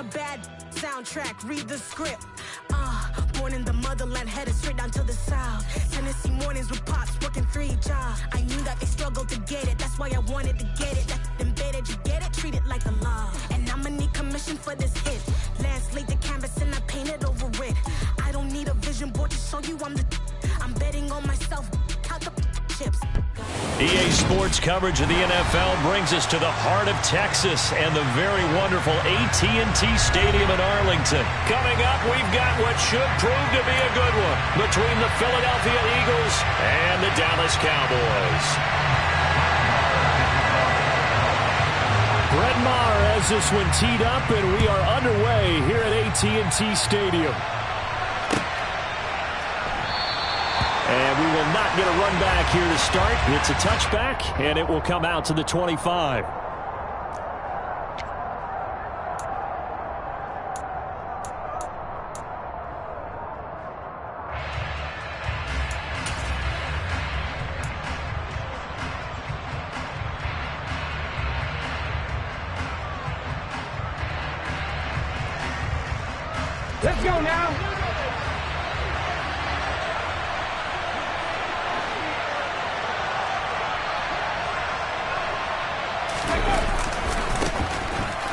a bad soundtrack, read the script. Born in the motherland, headed straight down to the south. Tennessee mornings with pops, working 3 jobs. I knew that they struggled to get it, that's why I wanted to get it. That embedded, you get it, treat it like a law. And I'ma need commission for this hit. Last laid the canvas and I painted over it. I don't need a vision board to show you I'm betting on myself, count the chips. EA Sports coverage of the NFL brings us to the heart of Texas and the very wonderful AT&T Stadium in Arlington. Coming up, we've got what should prove to be a good one between the Philadelphia Eagles and the Dallas Cowboys. Brett Maher has this one teed up, and we are underway here at AT&T Stadium. And we will not get a run back here to start. It's a touchback, and it will come out to the 25. Let's go now.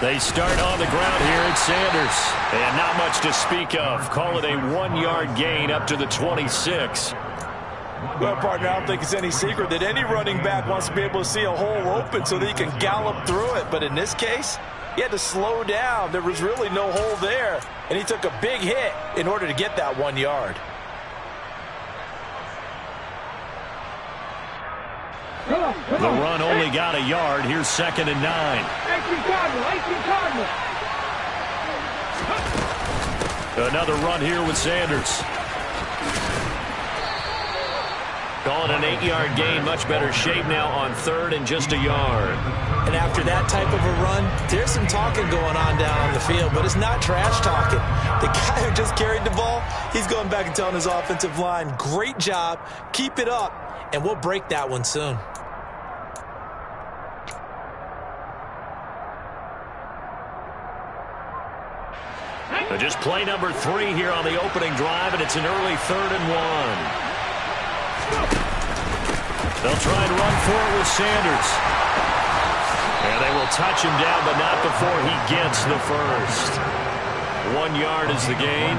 They start on the ground here at Sanders. And not much to speak of. Call it a 1-yard gain up to the 26. Well, partner, I don't think it's any secret that any running back wants to be able to see a hole open so that he can gallop through it. But in this case, he had to slow down. There was really no hole there. And he took a big hit in order to get that 1 yard. The run only got a yard. Here's 2nd and 9. Another run here with Sanders. Call it an 8-yard gain. Much better shape now on 3rd and just a yard. And after that type of a run, there's some talking going on down on the field, but it's not trash talking. The guy who just carried the ball, he's going back and telling his offensive line, great job, keep it up, and we'll break that one soon. Just play number 3 here on the opening drive, and it's an early 3rd and 1. They'll try and run for it with Sanders. And they will touch him down, but not before he gets the first. 1 yard is the gain,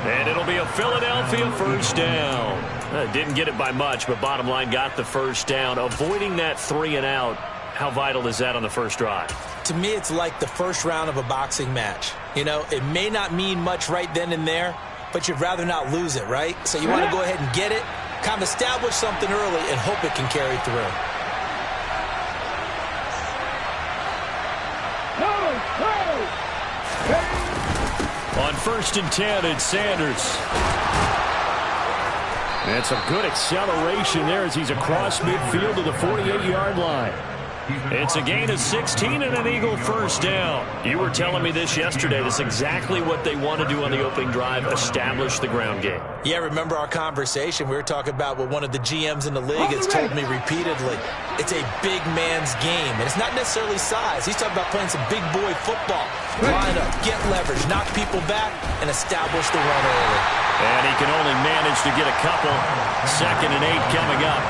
and it'll be a Philadelphia first down. Didn't get it by much, but bottom line got the first down. Avoiding that 3 and out, how vital is that on the first drive? To me, it's like the first round of a boxing match. You know, it may not mean much right then and there, but you'd rather not lose it, right? So you want to go ahead and get it, kind of establish something early, and hope it can carry through. On 1st and 10, it's Sanders. And some good acceleration there as he's across midfield to the 48-yard line. It's a gain of 16 and an Eagle first down. You were telling me this yesterday. That's exactly what they want to do on the opening drive, establish the ground game. Yeah, remember our conversation? We were talking about what one of the GMs in the league has told me repeatedly. It's a big man's game, and it's not necessarily size. He's talking about playing some big boy football. Line up, get leverage, knock people back, and establish the run early. And he can only manage to get a couple. 2nd and 8 coming up.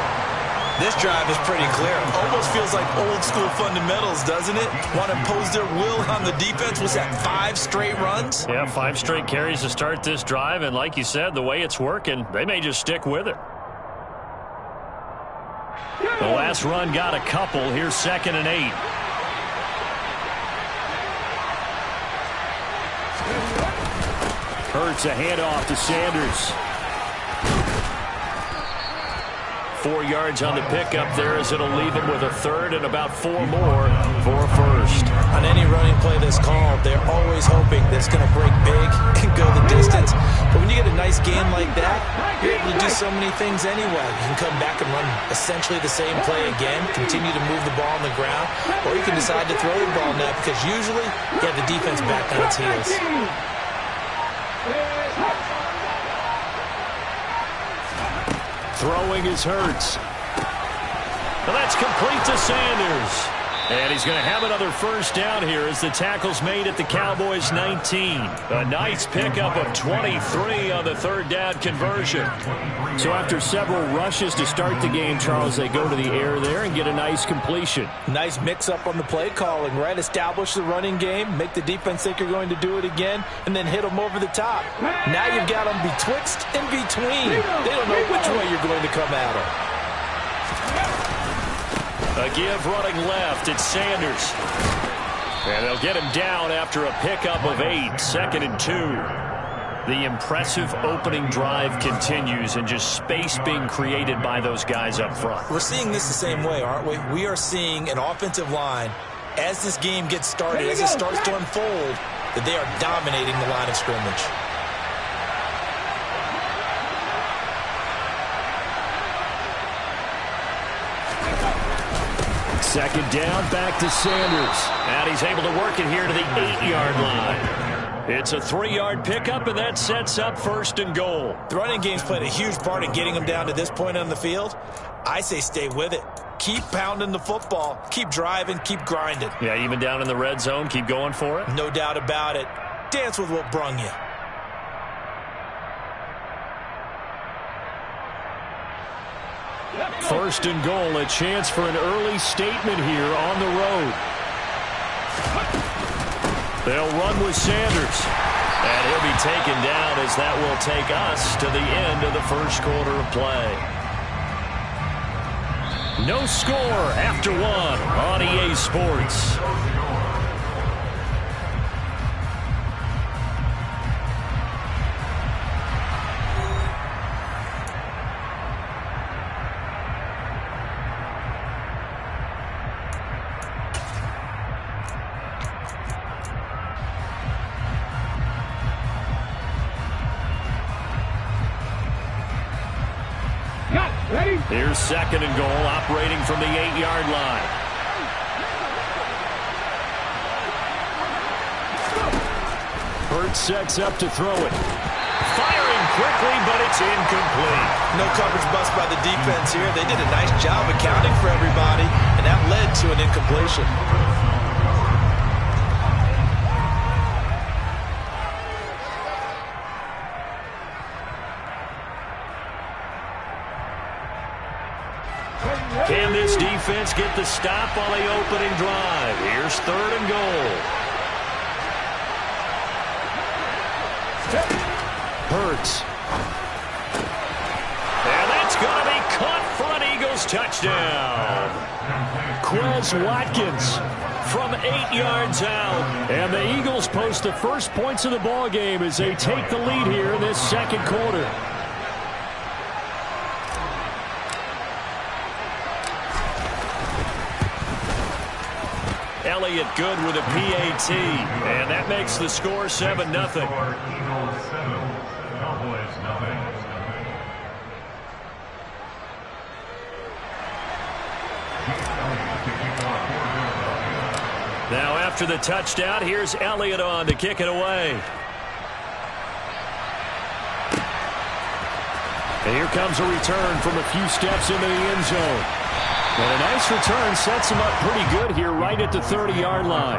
This drive is pretty clear. Almost feels like old school fundamentals, doesn't it? Want to impose their will on the defense. Was that 5 straight runs? Yeah, 5 straight carries to start this drive. And like you said, the way it's working, they may just stick with it. The last run got a couple. Here's 2nd and 8. Hurts a handoff to Sanders. 4 yards on the pickup there as it'll leave him with a 3rd and about 4 more for a first. On any running play that's called, they're always hoping that it's going to break big and go the distance. But when you get a nice gain like that, you're able to do so many things anyway. You can come back and run essentially the same play again, continue to move the ball on the ground, or you can decide to throw the ball now because usually you have the defense back on its heels. Throwing is Hurts. And that's complete to Sanders. And he's going to have another first down here as the tackle's made at the Cowboys' 19. A nice pickup of 23 on the third down conversion. So after several rushes to start the game, Charles, they go to the air there and get a nice completion. Nice mix-up on the play calling, right? Establish the running game, make the defense think you're going to do it again, and then hit them over the top. Now you've got them betwixt and between. They don't know which way you're going to come at them. A give running left. It's Sanders. And they'll get him down after a pickup of 8. 2nd and 2. The impressive opening drive continues and just space being created by those guys up front. We're seeing this the same way, aren't we? We are seeing an offensive line, as this game gets started, as it starts to unfold, that they are dominating the line of scrimmage. Second down, back to Sanders. And he's able to work it here to the 8-yard line. It's a 3-yard pickup, and that sets up 1st and goal. The running game's played a huge part in getting them down to this point on the field. I say stay with it. Keep pounding the football. Keep driving. Keep grinding. Yeah, even down in the red zone, keep going for it. No doubt about it. Dance with what brung you. First and goal, a chance for an early statement here on the road. They'll run with Sanders. And he'll be taken down as that will take us to the end of the first quarter of play. No score after 1 on EA Sports. Here's 2nd and goal, operating from the 8-yard line. Hurts sets up to throw it. Firing quickly, but it's incomplete. No coverage bust by the defense here. They did a nice job accounting for everybody, and that led to an incompletion. Can this defense get the stop on the opening drive? Here's 3rd and goal. Hurts. And that's going to be caught for an Eagles touchdown. Quez Watkins from 8 yards out. And the Eagles post the first points of the ball game as they take the lead here in this second quarter. Elliott good with a PAT, and that makes the score 7-0. Now after the touchdown, here's Elliott on to kick it away. And here comes a return from a few steps into the end zone. And a nice return sets him up pretty good here right at the 30-yard line.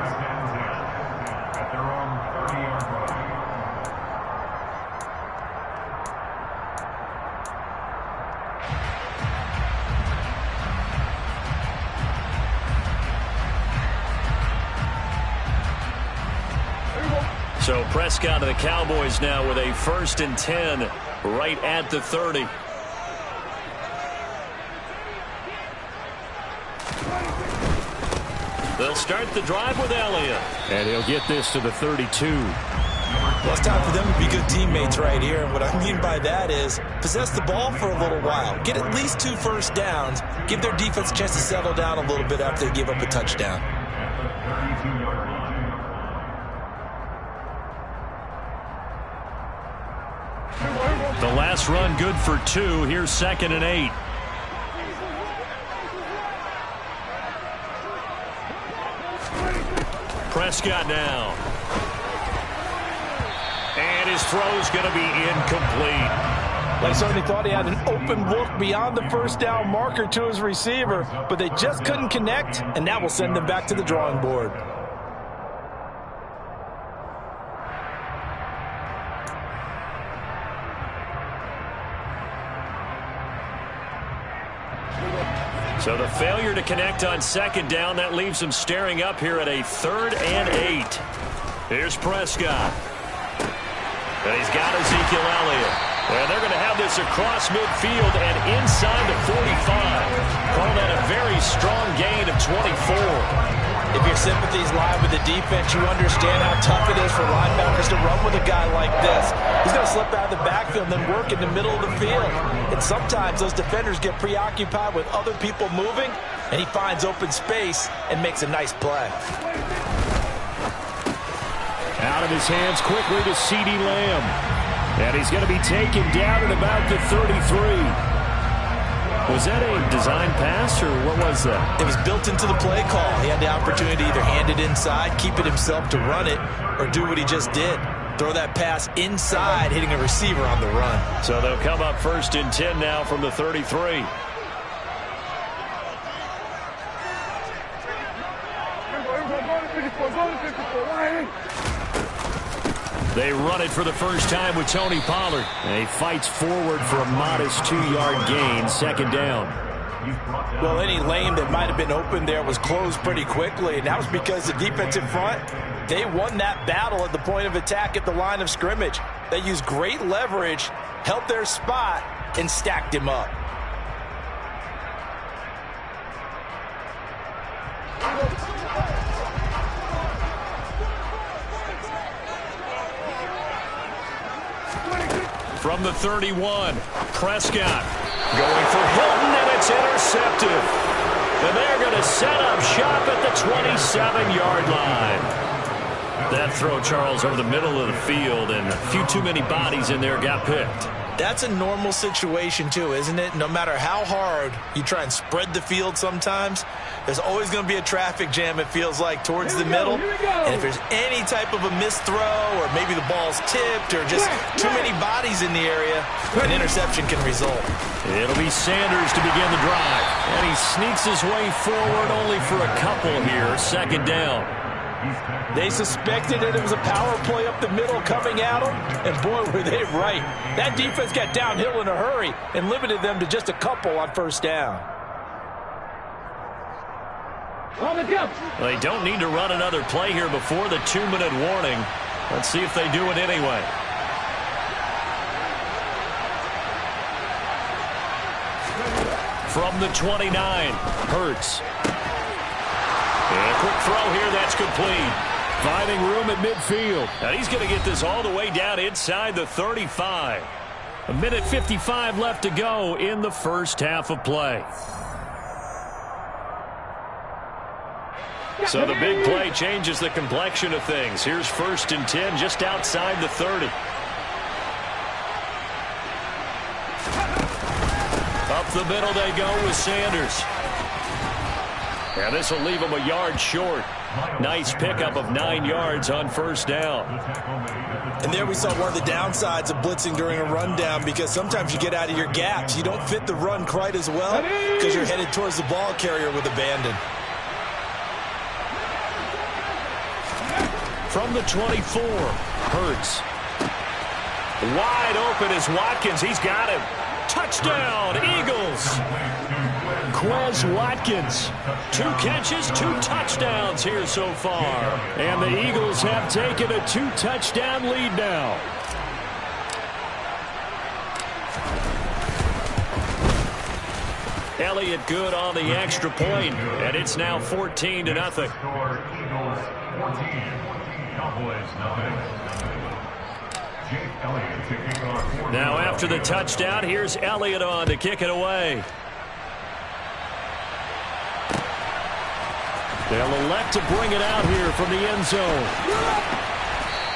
So Prescott of the Cowboys now with a 1st and 10 right at the 30. They'll start the drive with Elliott. And he'll get this to the 32. Well, it's time for them to be good teammates right here. And what I mean by that is possess the ball for a little while. Get at least 2 first downs. Give their defense a chance to settle down a little bit after they give up a touchdown. The last run good for 2. Here's 2nd and 8. Prescott now. And his throw's going to be incomplete. They certainly thought he had an open look beyond the first down marker to his receiver, but they just couldn't connect, and that will send them back to the drawing board. So the failure to connect on second down, that leaves them staring up here at a 3rd and 8. Here's Prescott. And he's got Ezekiel Elliott. And they're going to have this across midfield and inside the 45. Call that a very strong gain of 24. If your sympathies lie with the defense, you understand how tough it is for linebackers to run with a guy like this. He's going to slip out of the backfield and then work in the middle of the field. And sometimes those defenders get preoccupied with other people moving, and he finds open space and makes a nice play. Out of his hands quickly to CeeDee Lamb. And he's going to be taken down at about the 33. Was that a design pass, or what was that? It was built into the play call. He had the opportunity to either hand it inside, keep it himself to run it, or do what he just did. Throw that pass inside, hitting a receiver on the run. So they'll come up 1st and 10 now from the 33. They run it for the first time with Tony Pollard. And he fights forward for a modest 2-yard gain, 2nd down. Well, any lane that might have been open there was closed pretty quickly, and that was because the defensive front, they won that battle at the point of attack at the line of scrimmage. They used great leverage, held their spot, and stacked him up. From the 31, Prescott going for Hilton, and it's intercepted. And they're going to set up shop at the 27-yard line. That throw, Charles, over the middle of the field, and a few too many bodies in there got picked. That's a normal situation, too, isn't it? No matter how hard you try and spread the field sometimes, there's always going to be a traffic jam, it feels like, towards the middle. And if there's any type of a missed throw, or maybe the ball's tipped, or just too many bodies in the area, an interception can result. It'll be Sanders to begin the drive. And he sneaks his way forward only for a couple here, 2nd down. They suspected that it was a power play up the middle coming at them, and boy, were they right. That defense got downhill in a hurry and limited them to just a couple on 1st down. They don't need to run another play here before the 2-minute warning. Let's see if they do it anyway. From the 29, Hurts. And a quick throw here, that's complete. Finding room at midfield. And he's going to get this all the way down inside the 35. 1:55 left to go in the first half of play. So the big play changes the complexion of things. Here's 1st and 10 just outside the 30. Up the middle they go with Sanders. And this will leave him a yard short. Nice pickup of 9 yards on 1st down. And there we saw one of the downsides of blitzing during a rundown, because sometimes you get out of your gaps. You don't fit the run quite as well because you're headed towards the ball carrier with abandon. From the 24, Hurts. Wide open is Watkins. He's got him. Touchdown, Eagles. Quez Watkins. 2 catches, 2 touchdowns here so far. And the Eagles have taken a 2-touchdown lead now. Elliott good on the extra point, and it's now 14-0. Now after the touchdown, here's Elliott on to kick it away. They'll elect to bring it out here from the end zone.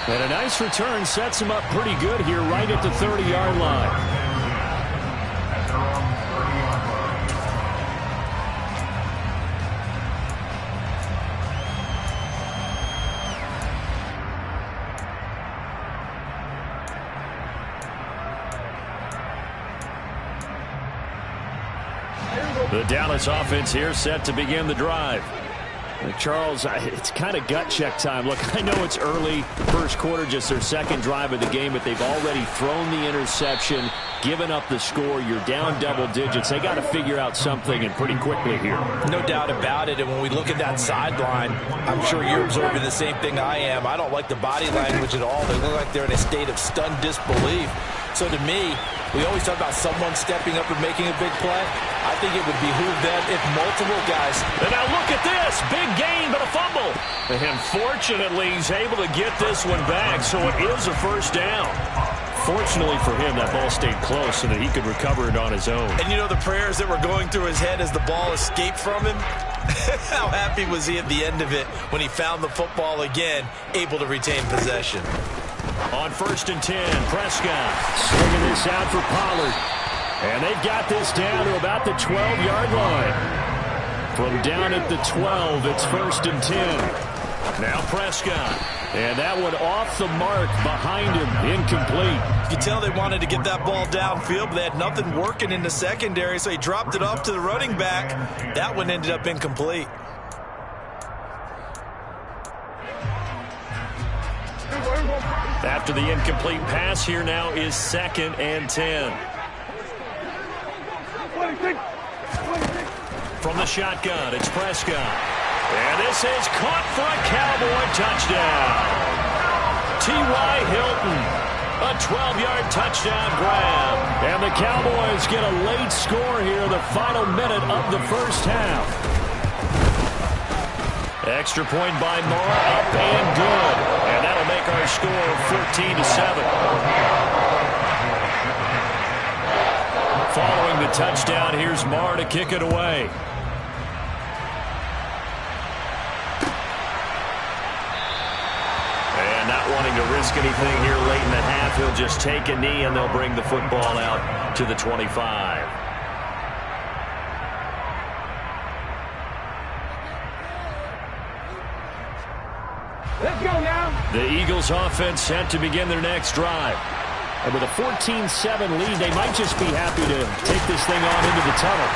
And a nice return sets him up pretty good here right at the 30-yard line. The Dallas offense here set to begin the drive. Charles, it's kind of gut check time. Look, I know it's early, first quarter, just their second drive of the game, but they've already thrown the interception, given up the score. You're down double digits. They got to figure out something, and pretty quickly here. No doubt about it, and when we look at that sideline, I'm sure you're observing the same thing I am. I don't like the body language at all. They look like they're in a state of stunned disbelief. So to me, we always talk about someone stepping up and making a big play. I think it would behoove them if multiple guys. And now look at this. Big gain, but a fumble. And fortunately, he's able to get this one back, so it is a first down. Fortunately for him, that ball stayed close so that he could recover it on his own. And you know the prayers that were going through his head as the ball escaped from him? How happy was he at the end of it when he found the football again, able to retain possession? On 1st and 10, Prescott. Slinging this out for Pollard. And they've got this down to about the 12-yard line. From down at the 12, it's 1st and 10. Now Prescott. And that one off the mark behind him, incomplete. You can tell they wanted to get that ball downfield, but they had nothing working in the secondary, so he dropped it off to the running back. That one ended up incomplete. After the incomplete pass, here now is 2nd and 10. From the shotgun, it's Prescott. And this is caught for a Cowboy touchdown. T.Y. Hilton, a 12-yard touchdown grab. And the Cowboys get a late score here, the final minute of the first half. Extra point by Moore, up and good. And that'll make our score 14-7. Following the touchdown, here's Moore to kick it away. And not wanting to risk anything here late in the half, he'll just take a knee and they'll bring the football out to the 25. Let's go now. The Eagles offense set to begin their next drive. And with a 14-7 lead, they might just be happy to take this thing on into the tunnel.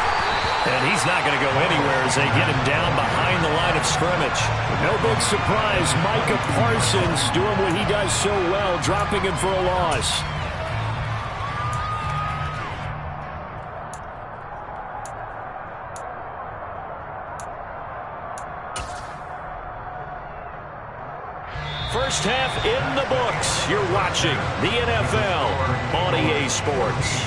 And he's not going to go anywhere as they get him down behind the line of scrimmage. No big surprise, Micah Parsons doing what he does so well, dropping him for a loss. First half in the books. You're watching the NFL on EA Sports.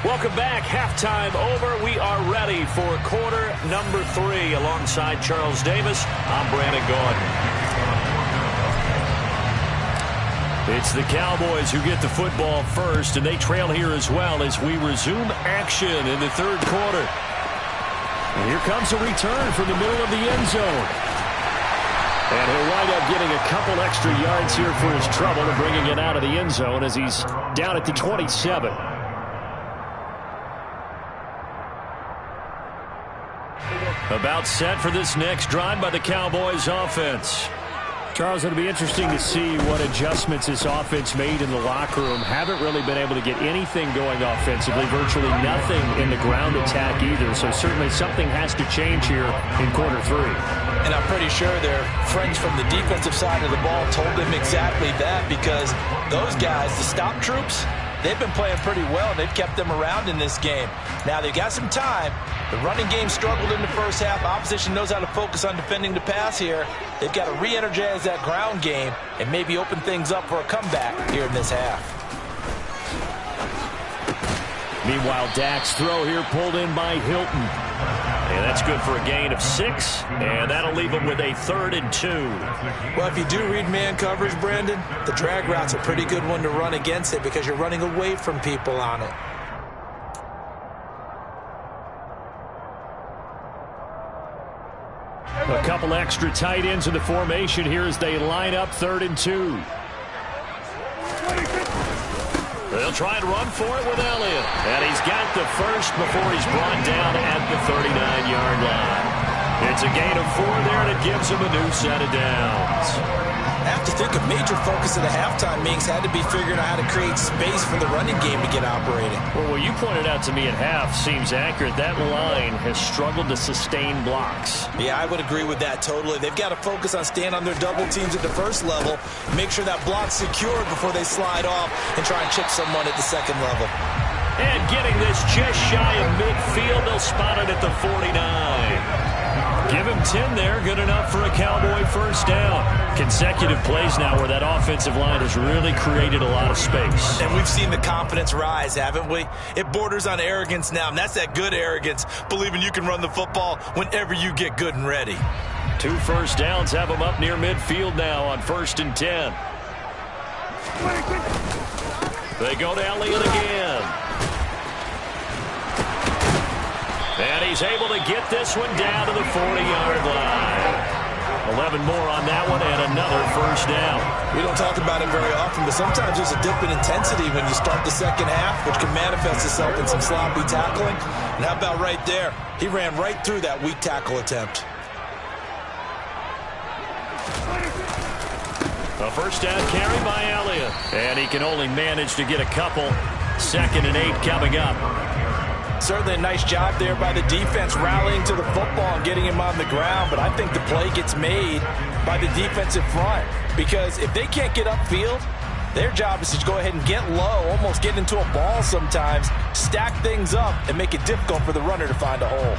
Welcome back. Halftime over. We are ready for quarter number 3. Alongside Charles Davis, I'm Brandon Gordon. It's the Cowboys who get the football first, and they trail here as well as we resume action in the third quarter. And here comes a return from the middle of the end zone. And he'll wind up getting a couple extra yards here for his trouble and bringing it out of the end zone as he's down at the 27. About set for this next drive by the Cowboys offense. Charles, it'll be interesting to see what adjustments this offense made in the locker room. Haven't really been able to get anything going offensively, virtually nothing in the ground attack either. So certainly something has to change here in quarter 3. And I'm pretty sure their friends from the defensive side of the ball told them exactly that, because those guys, the stop troops, they've been playing pretty well, and they've kept them around in this game. Now, they've got some time. The running game struggled in the first half. Opposition knows how to focus on defending the pass here. They've got to re-energize that ground game and maybe open things up for a comeback here in this half. Meanwhile, Dak's throw here pulled in by Hilton. And that's good for a gain of 6, and that'll leave them with a 3rd and 2. Well, if you do read man coverage, Brandon, the drag route's a pretty good one to run against it because you're running away from people on it. A couple extra tight ends in the formation here as they line up 3rd and 2. They'll try and run for it with Elliott. And he's got the first before he's brought down at the 39-yard line. It's a gain of 4 there, and it gives him a new set of downs. I have to think a major focus of the halftime meetings had to be figuring out how to create space for the running game to get operating. Well, what you pointed out to me at half seems accurate. That line has struggled to sustain blocks. Yeah, I would agree with that totally. They've got to focus on staying on their double teams at the first level, make sure that block's secured before they slide off and try and chip someone at the second level. And getting this just shy of midfield, they'll spot it at the 49. Give him 10 there, good enough for a Cowboy first down. Consecutive plays now where that offensive line has really created a lot of space. And we've seen the confidence rise, haven't we? It borders on arrogance now, and that's that good arrogance, believing you can run the football whenever you get good and ready. 2 first downs have them up near midfield now on 1st and 10. They go to Elliott again. And he's able to get this one down to the 40-yard line. 11 more on that one and another first down. We don't talk about it very often, but sometimes there's a dip in intensity when you start the second half, which can manifest itself in some sloppy tackling. And how about right there? He ran right through that weak tackle attempt. A first down carry by Elliott. And he can only manage to get a couple. 2nd and 8 coming up. Certainly a nice job there by the defense rallying to the football and getting him on the ground, but I think the play gets made by the defensive front because if they can't get upfield, their job is to go ahead and get low, almost get into a ball sometimes, stack things up, and make it difficult for the runner to find a hole.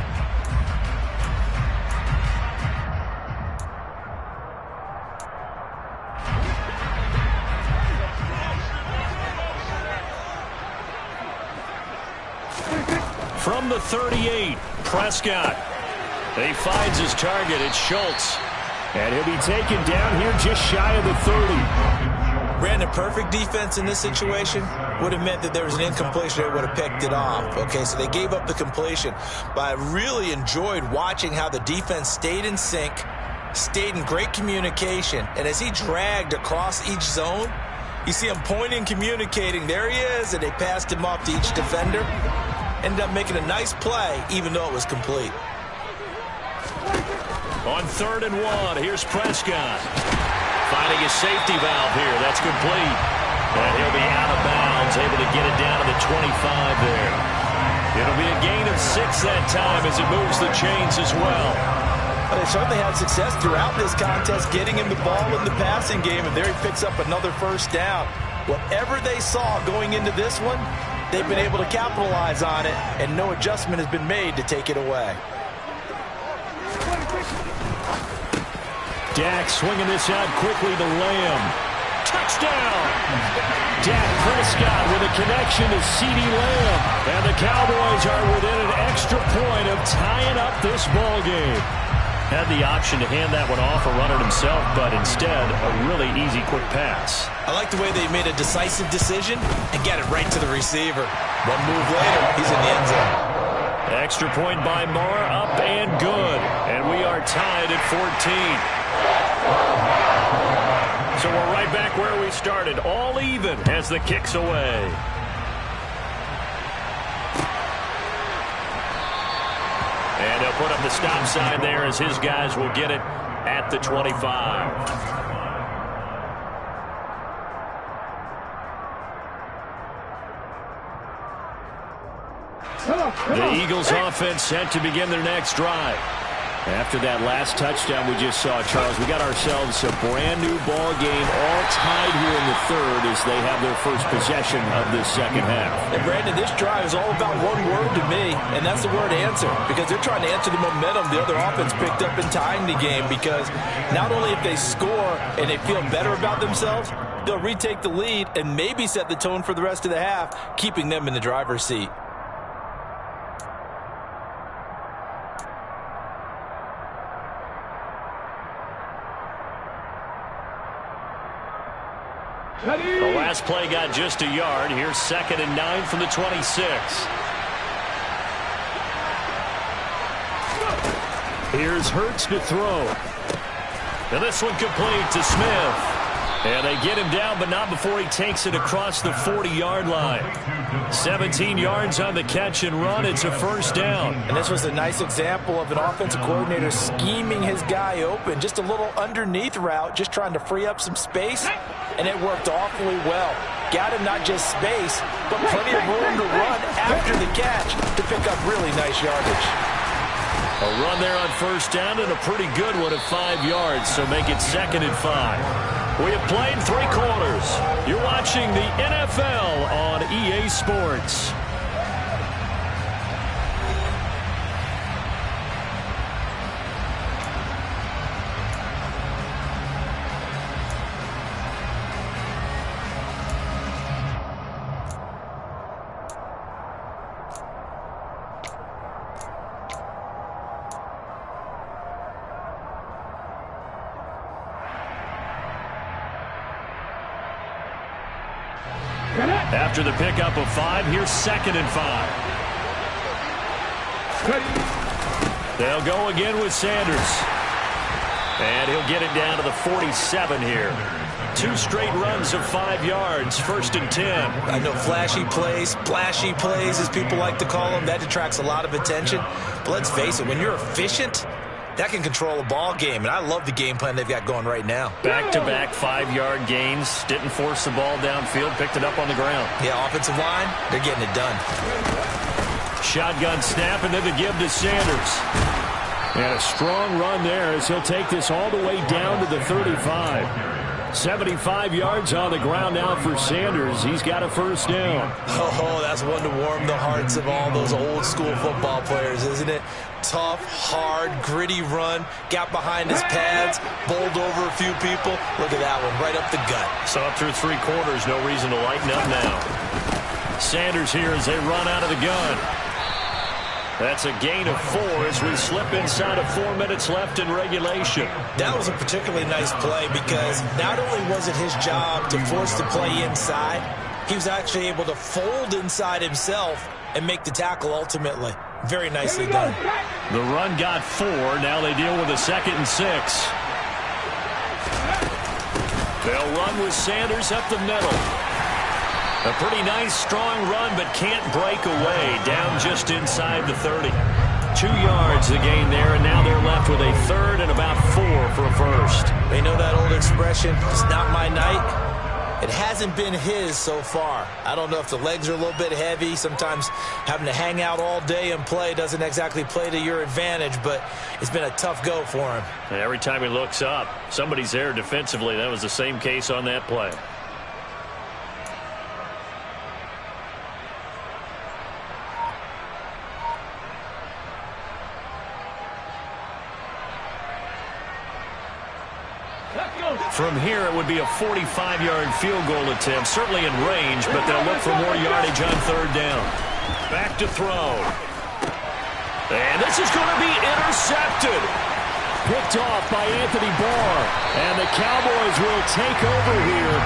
From the 38, Prescott. He finds his target. It's Schultz. And he'll be taken down here just shy of the 30. Brandon, perfect defense in this situation would have meant that there was an incompletion. They would have picked it off. Okay, so they gave up the completion. But I really enjoyed watching how the defense stayed in sync, stayed in great communication. And as he dragged across each zone, you see him pointing, communicating. There he is, and they passed him off to each defender. Ended up making a nice play, even though it was complete. On 3rd and 1, here's Prescott. Finding his safety valve here. That's complete. And he'll be out of bounds, able to get it down to the 25 there. It'll be a gain of 6 that time as it moves the chains as well. Well, they certainly had success throughout this contest, getting him the ball in the passing game, and there he picks up another first down. Whatever they saw going into this one, they've been able to capitalize on it, and no adjustment has been made to take it away. Dak swinging this out quickly to Lamb. Touchdown! Dak Prescott with a connection to CeeDee Lamb. And the Cowboys are within an extra point of tying up this ball game. Had the option to hand that one off or run it himself, but instead, a really easy, quick pass. I like the way they made a decisive decision and got it right to the receiver. One move later, he's in the end zone. Extra point by Moore, up and good. And we are tied at 14. So we're right back where we started, all even as the kick's away. And he'll put up the stop sign there as his guys will get it at the 25. The Eagles offense set to begin their next drive. After that last touchdown we just saw, Charles, we got ourselves a brand new ball game, all tied here in the 3rd as they have their first possession of this second half. And Brandon, this drive is all about one word to me, and that's the word answer, because they're trying to answer the momentum the other offense picked up in tying the game, because not only if they score and they feel better about themselves, they'll retake the lead and maybe set the tone for the rest of the half, keeping them in the driver's seat. The last play got just a yard. Here's 2nd and 9 from the 26. Here's Hurts to throw. And this one complete to Smith. And they get him down, but not before he takes it across the 40-yard line. 17 yards on the catch and run. It's a first down. And this was a nice example of an offensive coordinator scheming his guy open. Just a little underneath route, just trying to free up some space, and it worked awfully well. Got him not just space, but plenty of room to run after the catch to pick up really nice yardage. A run there on first down and a pretty good one of 5 yards, so make it 2nd and 5. We have played 3 quarters. You're watching the NFL on EA Sports. After the pickup of 5, here's 2nd and 5. They'll go again with Sanders. And he'll get it down to the 47 here. 2 straight runs of 5 yards, 1st and 10. I know flashy plays, splashy plays, as people like to call them, that detracts a lot of attention. But let's face it, when you're efficient, that can control a ball game, and I love the game plan they've got going right now. Back-to-back 5-yard gains. Didn't force the ball downfield. Picked it up on the ground. Yeah, offensive line, they're getting it done. Shotgun snap, and then the give to Sanders. And a strong run there as he'll take this all the way down to the 35. 75 yards on the ground now for Sanders. He's got a first down. Oh, that's one to warm the hearts of all those old-school football players, isn't it? Tough, hard, gritty run. Got behind his pads, bowled over a few people. Look at that one, right up the gut. So up through 3 quarters, no reason to lighten up now. Sanders here as they run out of the gun. That's a gain of 4 as we slip inside of 4 minutes left in regulation. That was a particularly nice play because not only was it his job to force the play inside, he was actually able to fold inside himself and make the tackle ultimately. Very nicely done. The run got 4. Now they deal with a 2nd and 6. They'll run with Sanders up the middle. A pretty nice, strong run, but can't break away. Down just inside the 30. 2 yards the gain there, and now they're left with a 3rd and about 4 for a first. They know that old expression, it's not my night. It hasn't been his so far. I don't know if the legs are a little bit heavy. Sometimes having to hang out all day and play doesn't exactly play to your advantage, but it's been a tough go for him. And every time he looks up, somebody's there defensively. That was the same case on that play. From here, it would be a 45-yard field goal attempt, certainly in range, but they'll look for more yardage on 3rd down. Back to throw. And this is going to be intercepted. Picked off by Anthony Barr. And the Cowboys will take over here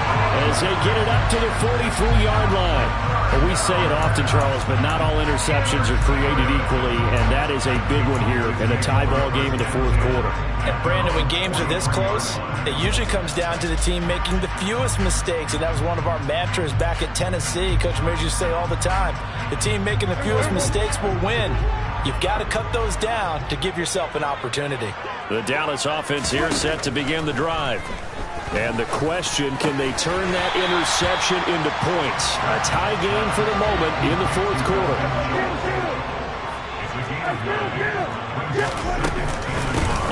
as they get it up to the 43-yard line. And we say it often, Charles, but not all interceptions are created equally, and that is a big one here in a tie ball game in the 4th quarter. And Brandon, when games are this close, it usually comes down to the team making the fewest mistakes, and that was one of our mantras back at Tennessee. Coach Mears used to say all the time, the team making the fewest mistakes will win. You've got to cut those down to give yourself an opportunity. The Dallas offense here set to begin the drive. And the question, can they turn that interception into points? A tie game for the moment in the 4th quarter.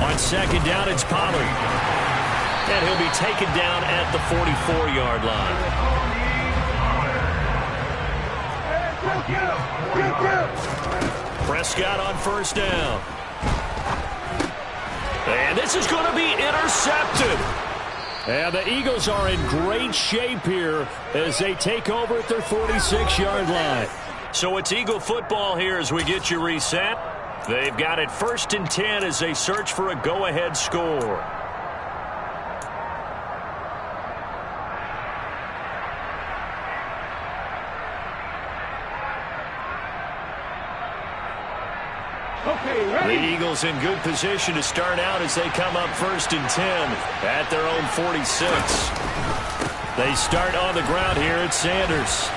On 2nd down, it's Pollard. And he'll be taken down at the 44-yard line. Prescott on 1st down. And this is going to be intercepted. And the Eagles are in great shape here as they take over at their 46-yard line. So it's Eagle football here as we get you reset. They've got it 1st and 10 as they search for a go-ahead score. The Eagles in good position to start out as they come up 1st and 10 at their own 46. They start on the ground here at Sanders.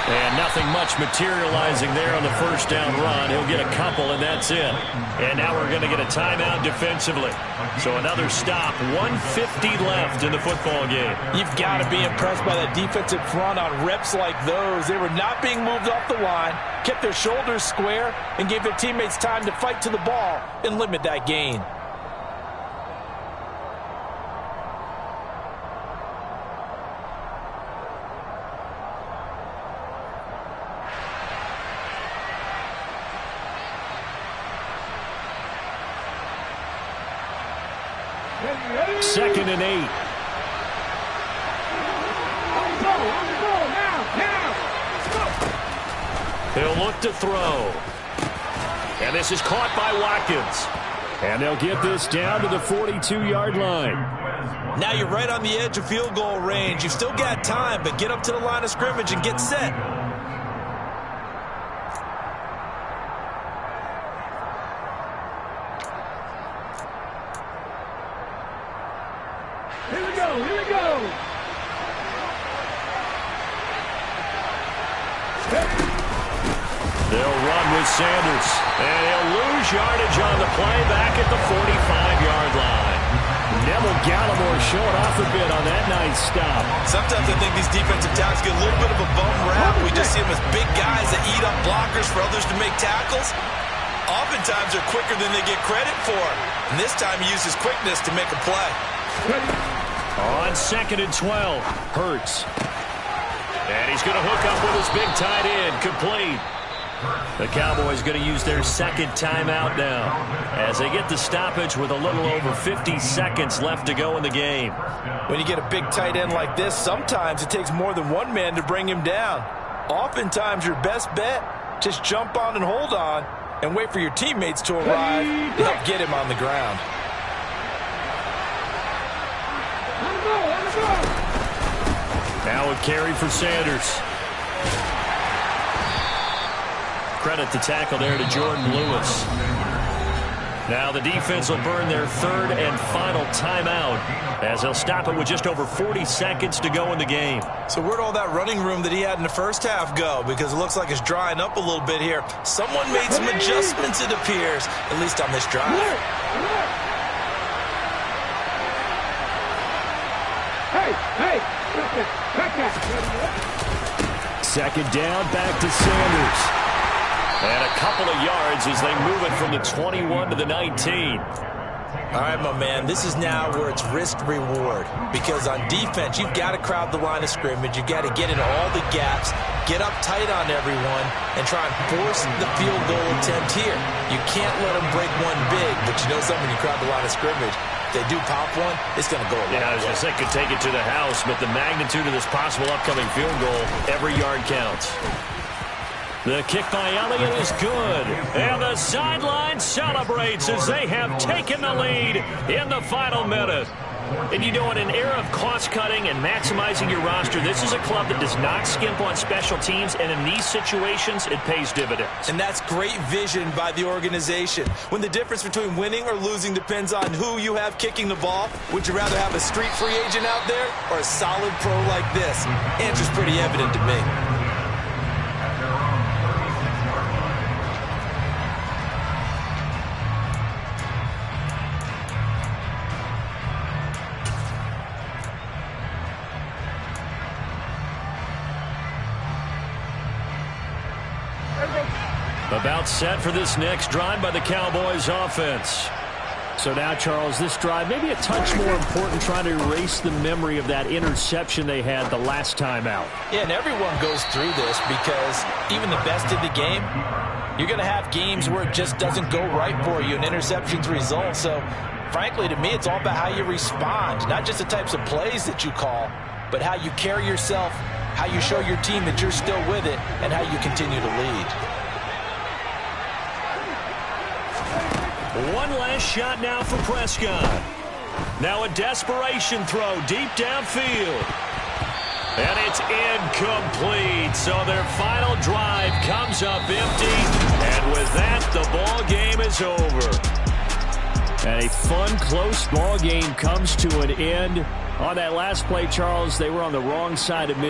And nothing much materializing there on the first down run. He'll get a couple, and that's it. And now we're going to get a timeout defensively. So another stop. 1:50 left in the football game. You've got to be impressed by that defensive front on reps like those. They were not being moved off the line, kept their shoulders square, and gave their teammates time to fight to the ball and limit that gain. Second and 8. He'll look to throw. And this is caught by Watkins. And they'll get this down to the 42-yard line. Now you're right on the edge of field goal range. You've still got time, but get up to the line of scrimmage and get set. Here we go, here we go. They'll run with Sanders. And he'll lose yardage on the play back at the 45-yard line. Neville Gallimore showing off a bit on that nice stop. Sometimes I think these defensive tackles get a little bit of a bum rap. We just see them as big guys that eat up blockers for others to make tackles. Oftentimes they're quicker than they get credit for. And this time he uses quickness to make a play. On 2nd and 12, Hurts. And he's going to hook up with his big tight end, complete. The Cowboys going to use their second timeout now as they get the stoppage with a little over 50 seconds left to go in the game. When you get a big tight end like this, sometimes it takes more than one man to bring him down. Oftentimes your best bet, just jump on and hold on and wait for your teammates to arrive to help get him on the ground. Now a carry for Sanders. Credit the tackle there to Jordan Lewis. Now the defense will burn their third and final timeout as they'll stop it with just over 40 seconds to go in the game. So where'd all that running room that he had in the first half go? Because it looks like it's drying up a little bit here. Someone made some adjustments, it appears, at least on this drive. Hey, Second down, back to Sanders. And a couple of yards as they move it from the 21 to the 19. All right, my man, this is now where it's risk-reward. Because on defense, you've got to crowd the line of scrimmage. You've got to get into all the gaps, get up tight on everyone, and try and force the field goal attempt here. You can't let them break one big, but you know something, you crowd the line of scrimmage. If they do pop one, it's going to go a long way. I was going to say, could take it to the house, but the magnitude of this possible upcoming field goal, every yard counts. The kick by Elliott is good. And the sideline celebrates as they have taken the lead in the final minute. And you know, in an era of cost-cutting and maximizing your roster, this is a club that does not skimp on special teams, and in these situations, it pays dividends. And that's great vision by the organization. When the difference between winning or losing depends on who you have kicking the ball, would you rather have a street free agent out there or a solid pro like this? Answer's pretty evident to me. About set for this next drive by the Cowboys offense. So now, Charles, this drive maybe a touch more important, trying to erase the memory of that interception they had the last time out. Yeah, and everyone goes through this because even the best in the game, you're going to have games where it just doesn't go right for you and interceptions result. So, frankly, to me, it's all about how you respond, not just the types of plays that you call, but how you carry yourself, how you show your team that you're still with it, and how you continue to lead. One last shot now for Prescott. Now a desperation throw deep downfield. And it's incomplete. So their final drive comes up empty. And with that, the ball game is over. And a fun, close ball game comes to an end On that last play, Charles, they were on the wrong side of mid.